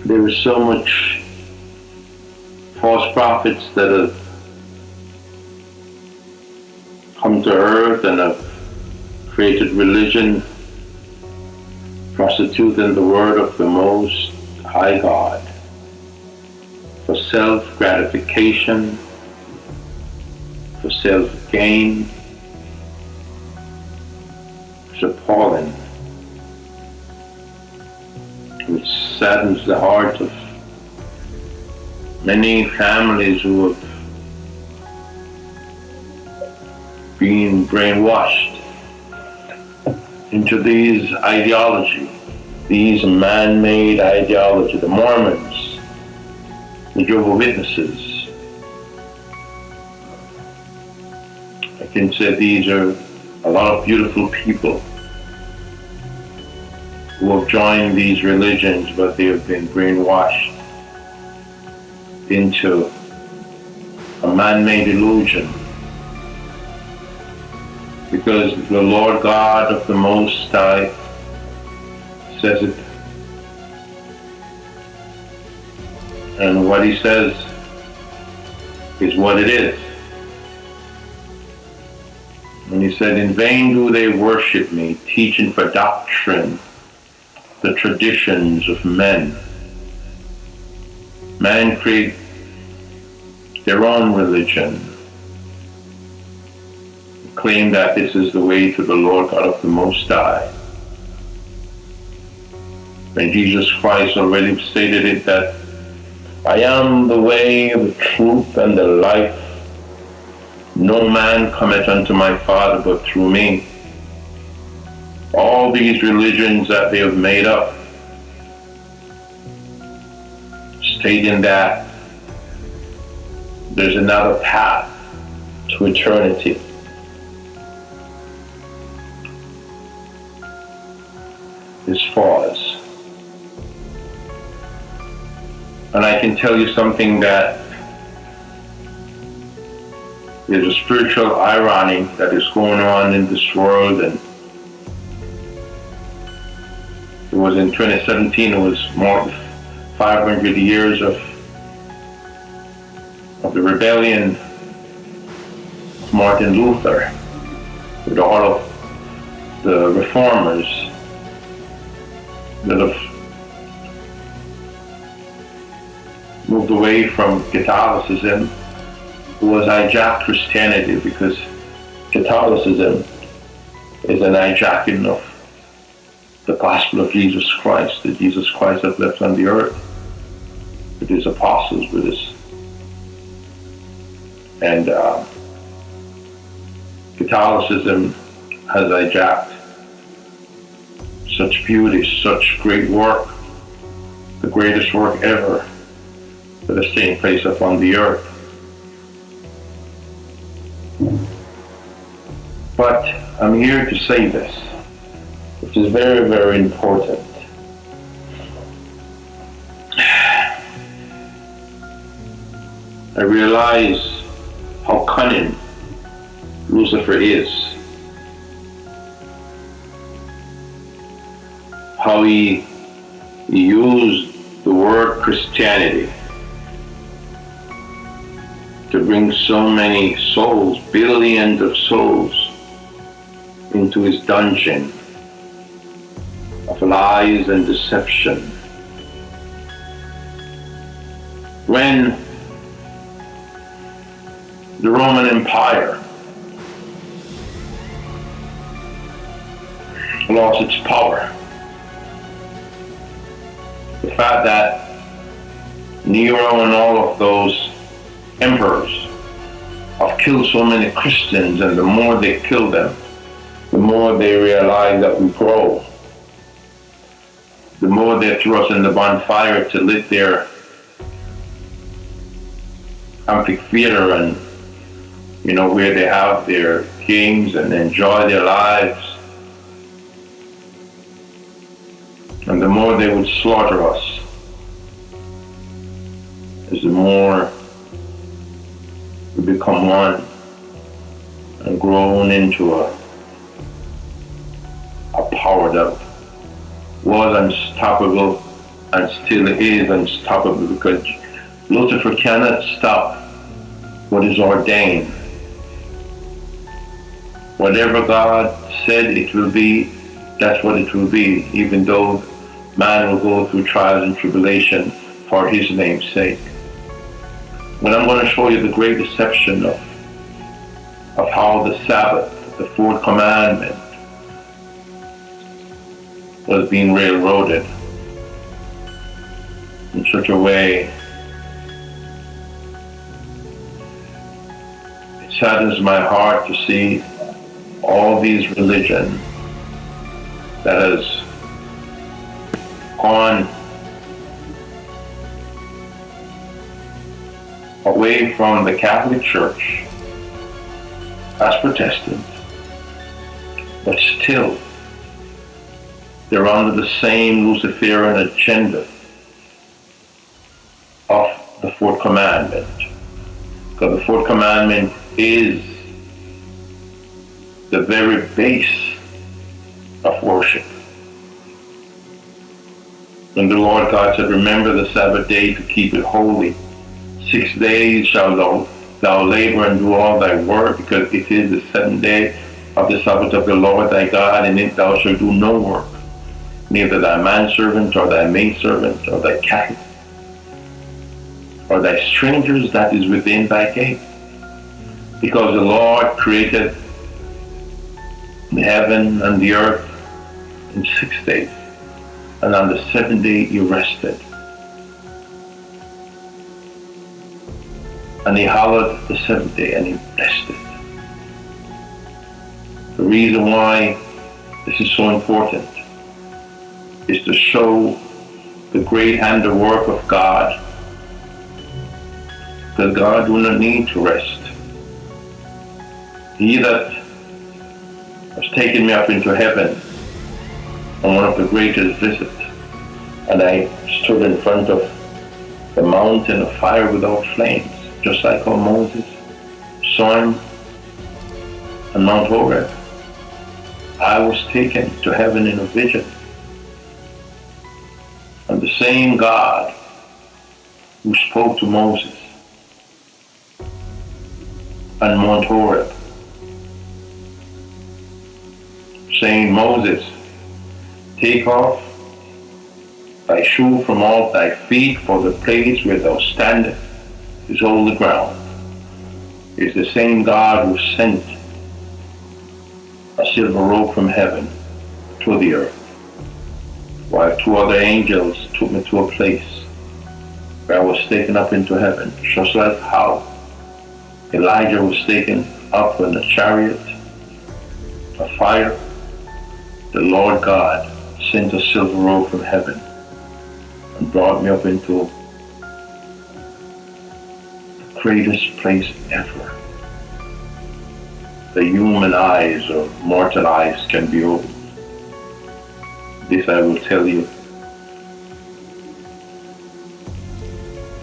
There is so much false prophets that have come to earth and have created religion, prostituting the word of the Most High God for self-gratification, for self-gain. It's appalling. It saddens the heart of many families who have been brainwashed into these ideology, these man-made ideology, the Mormons, the Jehovah's Witnesses. I can say these are a lot of beautiful people who have joined these religions, but they have been brainwashed into a man-made illusion. Because the Lord God of the Most High says it. And what he says is what it is. And he said, in vain do they worship me, teaching for doctrine the traditions of men. Man create their own religion, claim that this is the way to the Lord God of the Most High. And Jesus Christ already stated it that I am the way, the truth, and the life. No man cometh unto my Father but through me. All these religions that they have made up, stating that there's another path to eternity. Is false. And I can tell you something that there's a spiritual irony that is going on in this world, and it was in 2017, it was more than 500 years of the rebellion of Martin Luther, with all of the reformers that have moved away from Catholicism, who was hijacked Christianity, because Catholicism is an hijacking of the gospel of Jesus Christ, that Jesus Christ has left on the earth with his apostles, with his, and Catholicism has hijacked such beauty, such great work, the greatest work ever that has taken place upon the earth. But I'm here to say this, which is very, very important. I realize how cunning Lucifer is, how he used the word Christianity to bring so many souls, billions of souls, into his dungeon of lies and deception. When the Roman Empire lost its power, the fact that Nero and all of those emperors have killed so many Christians, and the more they kill them, the more they realize that we grow. The more they throw us in the bonfire to lit their amphitheater, and where they have their games and enjoy their lives. And the more they would slaughter us, is the more we become one and grown into a power that was unstoppable and still is unstoppable, because Lucifer cannot stop what is ordained. Whatever God said it will be, that's what it will be, even though man will go through trials and tribulation for his name's sake. But I'm going to show you the great deception of how the Sabbath, the fourth commandment, was being railroaded in such a way. It saddens my heart to see all these religions that has gone away from the Catholic Church as Protestant, but still they're under the same Luceferian agenda of the fourth commandment. Because the fourth commandment is the very base of worship. And the Lord God said, remember the Sabbath day to keep it holy. 6 days shall thou labor and do all thy work, because it is the seventh day of the Sabbath of the Lord thy God, and in it thou shalt do no work, neither thy manservant, or thy maidservant, or thy cattle, or thy strangers that is within thy gate. Because the Lord created the heaven and the earth in 6 days, and on the seventh day he rested. And he hallowed the seventh day, and he blessed it. The reason why this is so important is to show the great handiwork of God, that God do not need to rest. He that has taken me up into heaven on one of the greatest visits, and I stood in front of the mountain of fire without flames, just like how Moses saw him on Mount Horeb. I was taken to heaven in a vision. And the same God who spoke to Moses on Mount Horeb, saying, Moses, take off thy shoe from off thy feet, for the place where thou standest is holy ground, is the same God who sent a silver robe from heaven to the earth, while two other angels took me to a place where I was taken up into heaven, just like how Elijah was taken up in a chariot of fire. The Lord God sent a silver robe from heaven and brought me up into the greatest place ever the human eyes or mortal eyes can behold. This I will tell you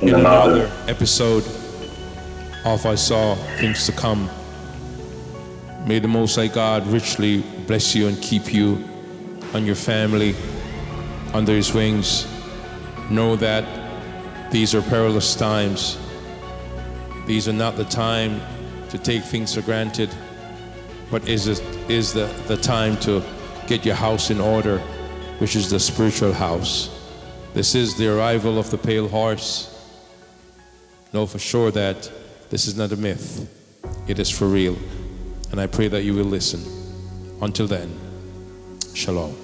in another episode of I Saw Things to Come. May the Most High God richly bless you and keep you and your family under His wings. Know that these are perilous times. These are not the time to take things for granted, but is the time to get your house in order, which is the spiritual house. This is the arrival of the pale horse. Know for sure that this is not a myth. It is for real. And I pray that you will listen. Until then, shalom.